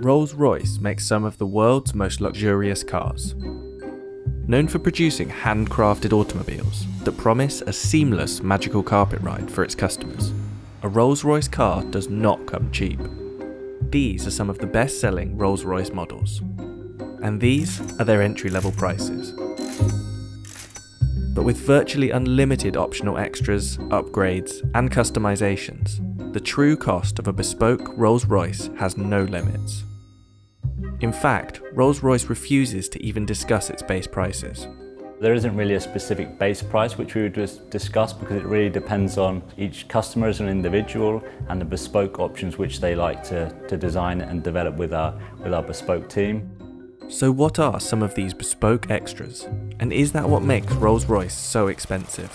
Rolls-Royce makes some of the world's most luxurious cars. Known for producing handcrafted automobiles that promise a seamless magical carpet ride for its customers, a Rolls-Royce car does not come cheap. These are some of the best-selling Rolls-Royce models, and these are their entry-level prices. But with virtually unlimited optional extras, upgrades, and customizations, the true cost of a bespoke Rolls-Royce has no limits. In fact, Rolls-Royce refuses to even discuss its base prices. There isn't really a specific base price which we would just discuss, because it really depends on each customer as an individual and the bespoke options which they like to design and develop with our bespoke team. So what are some of these bespoke extras? And is that what makes Rolls-Royce so expensive?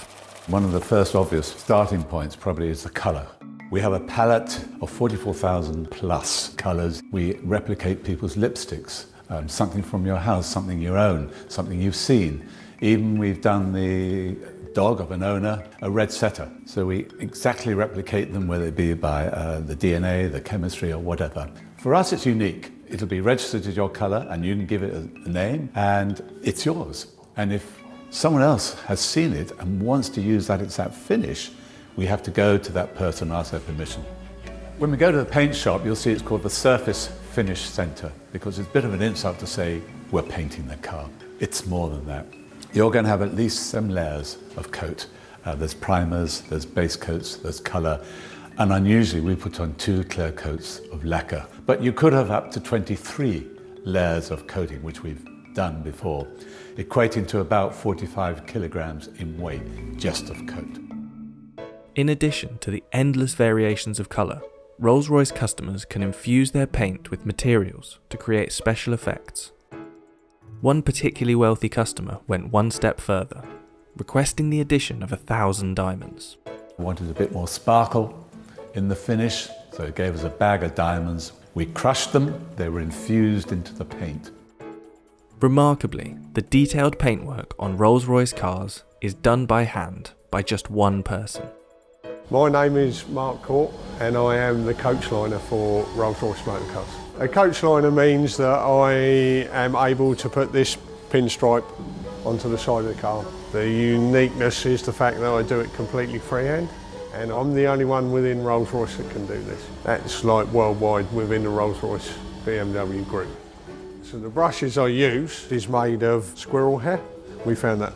One of the first obvious starting points probably is the colour. We have a palette of 44,000 plus colours. We replicate people's lipsticks, something from your house, something you own, something you've seen. Even we've done the dog of an owner, a red setter. So we exactly replicate them, whether it be by the DNA, the chemistry, or whatever. For us, it's unique. It'll be registered as your colour, and you can give it a name, and it's yours. And if someone else has seen it and wants to use that exact finish, we have to go to that person and ask their permission. When we go to the paint shop, you'll see it's called the Surface Finish Centre, because it's a bit of an insult to say we're painting the car. It's more than that. You're going to have at least 7 layers of coat. There's primers, there's base coats, there's colour, and unusually we put on 2 clear coats of lacquer. But you could have up to 23 layers of coating, which we've done before, equating to about 45 kilograms in weight just of coat. In addition to the endless variations of colour, Rolls-Royce customers can infuse their paint with materials to create special effects. One particularly wealthy customer went one step further, requesting the addition of 1,000 diamonds. We wanted a bit more sparkle in the finish, so it gave us a bag of diamonds. We crushed them, they were infused into the paint. Remarkably, the detailed paintwork on Rolls-Royce cars is done by hand by just one person. My name is Mark Court, and I am the coach liner for Rolls-Royce motor cars. A coach liner means that I am able to put this pinstripe onto the side of the car. The uniqueness is the fact that I do it completely freehand, and I'm the only one within Rolls-Royce that can do this. That's like worldwide within the Rolls-Royce BMW group. So the brushes I use is made of squirrel hair. We found that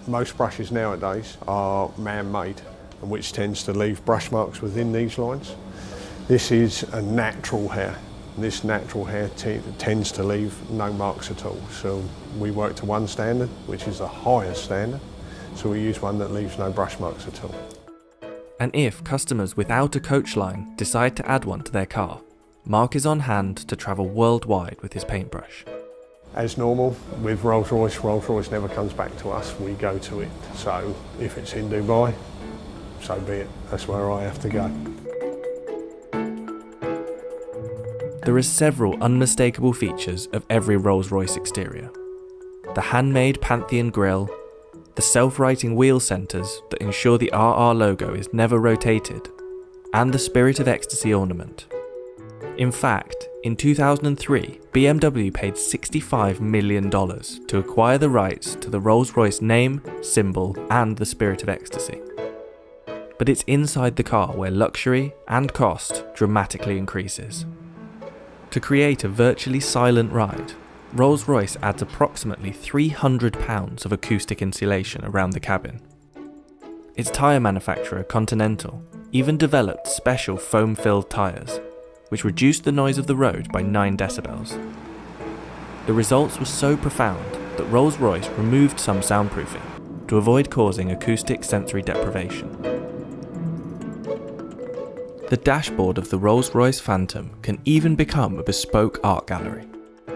most brushes nowadays are man-made, and which tends to leave brush marks within these lines. This is a natural hair. This natural hair tends to leave no marks at all. So we work to one standard, which is the highest standard. So we use one that leaves no brush marks at all. And if customers without a coach line decide to add one to their car, Mark is on hand to travel worldwide with his paintbrush. As normal with Rolls-Royce, Rolls-Royce never comes back to us, we go to it. So if it's in Dubai, so be it, that's where I have to go. There are several unmistakable features of every Rolls-Royce exterior. The handmade Pantheon grille, the self-righting wheel centres that ensure the RR logo is never rotated, and the Spirit of Ecstasy ornament. In fact, in 2003, BMW paid $65 million to acquire the rights to the Rolls-Royce name, symbol, and the Spirit of Ecstasy. But it's inside the car where luxury and cost dramatically increases. To create a virtually silent ride, Rolls-Royce adds approximately £300 of acoustic insulation around the cabin. Its tyre manufacturer, Continental, even developed special foam-filled tyres, which reduced the noise of the road by 9 decibels. The results were so profound that Rolls-Royce removed some soundproofing to avoid causing acoustic sensory deprivation. The dashboard of the Rolls-Royce Phantom can even become a bespoke art gallery.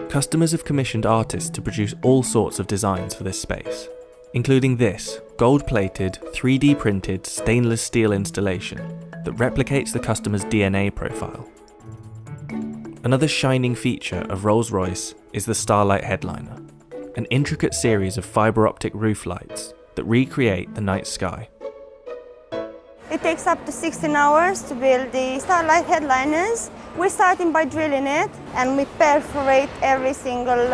Customers have commissioned artists to produce all sorts of designs for this space, including this gold-plated, 3D printed stainless steel installation that replicates the customer's DNA profile. Another shining feature of Rolls-Royce is the Starlight headliner, an intricate series of fibre optic roof lights that recreate the night sky. It takes up to 16 hours to build the Starlight headliners, We're starting by drilling it, and we perforate every single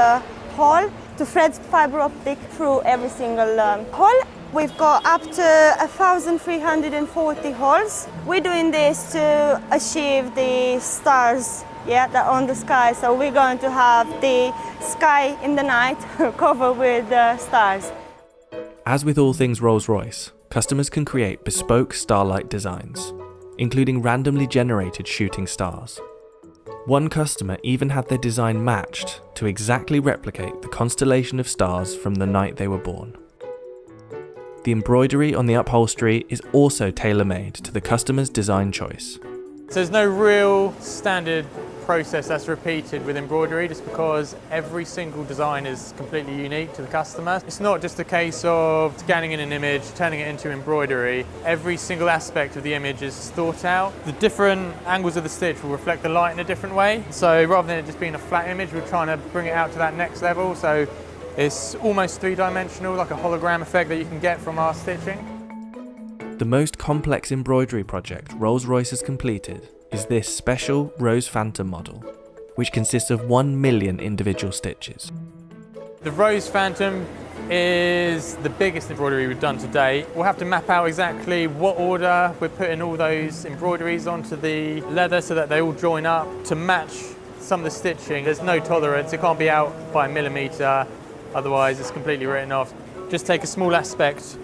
hole to thread fiber optic through every single hole. We've got up to 1,340 holes. We're doing this to achieve the stars, that are on the sky. So we're going to have the sky in the night covered with stars. As with all things Rolls-Royce, customers can create bespoke starlight designs, including randomly generated shooting stars. One customer even had their design matched to exactly replicate the constellation of stars from the night they were born. The embroidery on the upholstery is also tailor-made to the customer's design choice. So there's no real standard process that's repeated with embroidery, just because every single design is completely unique to the customer. It's not just a case of scanning in an image, turning it into embroidery. Every single aspect of the image is thought out. The different angles of the stitch will reflect the light in a different way. So rather than it just being a flat image, we're trying to bring it out to that next level. So it's almost three-dimensional, like a hologram effect that you can get from our stitching. The most complex embroidery project Rolls-Royce has completed is this special Rose Phantom model, which consists of 1 million individual stitches. The Rose Phantom is the biggest embroidery we've done to date. We'll have to map out exactly what order we're putting all those embroideries onto the leather so that they all join up to match some of the stitching. There's no tolerance, it can't be out by a millimetre, otherwise it's completely written off. Just take a small aspect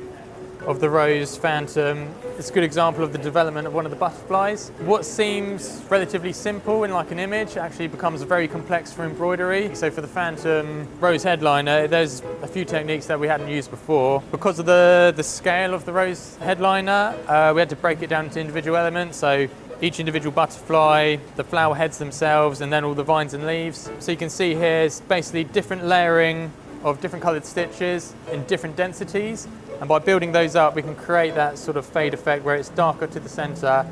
of the Rose Phantom. It's a good example of the development of one of the butterflies. What seems relatively simple in like an image actually becomes very complex for embroidery. So for the Phantom Rose headliner, there's a few techniques that we hadn't used before. Because of the scale of the Rose headliner, we had to break it down into individual elements. So each individual butterfly, the flower heads themselves, and then all the vines and leaves. So you can see here it's basically different layering of different coloured stitches in different densities. And by building those up, we can create that sort of fade effect where it's darker to the centre,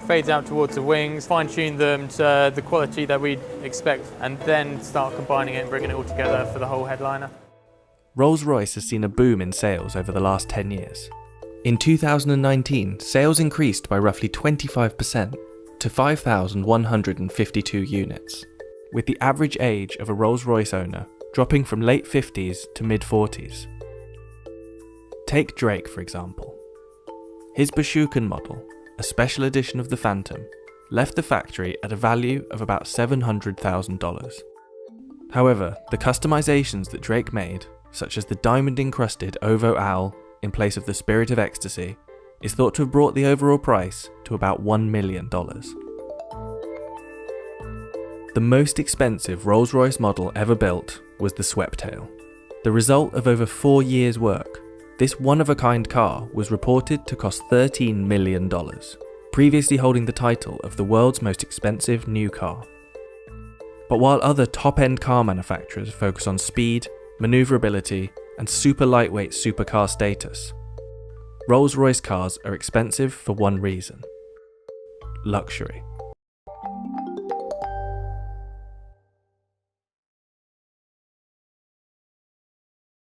fades out towards the wings, fine-tune them to the quality that we'd expect, and then start combining it and bringing it all together for the whole headliner. Rolls-Royce has seen a boom in sales over the last 10 years. In 2019, sales increased by roughly 25% to 5,152 units, with the average age of a Rolls-Royce owner dropping from late 50s to mid-40s. Take Drake, for example. His Bespoke model, a special edition of the Phantom, left the factory at a value of about $700,000. However, the customizations that Drake made, such as the diamond-encrusted Ovo Owl in place of the Spirit of Ecstasy, is thought to have brought the overall price to about $1 million. The most expensive Rolls-Royce model ever built was the Sweptail. The result of over 4 years' work, this one-of-a-kind car was reported to cost $13 million, previously holding the title of the world's most expensive new car. But while other top-end car manufacturers focus on speed, maneuverability, and super lightweight supercar status, Rolls-Royce cars are expensive for one reason: luxury.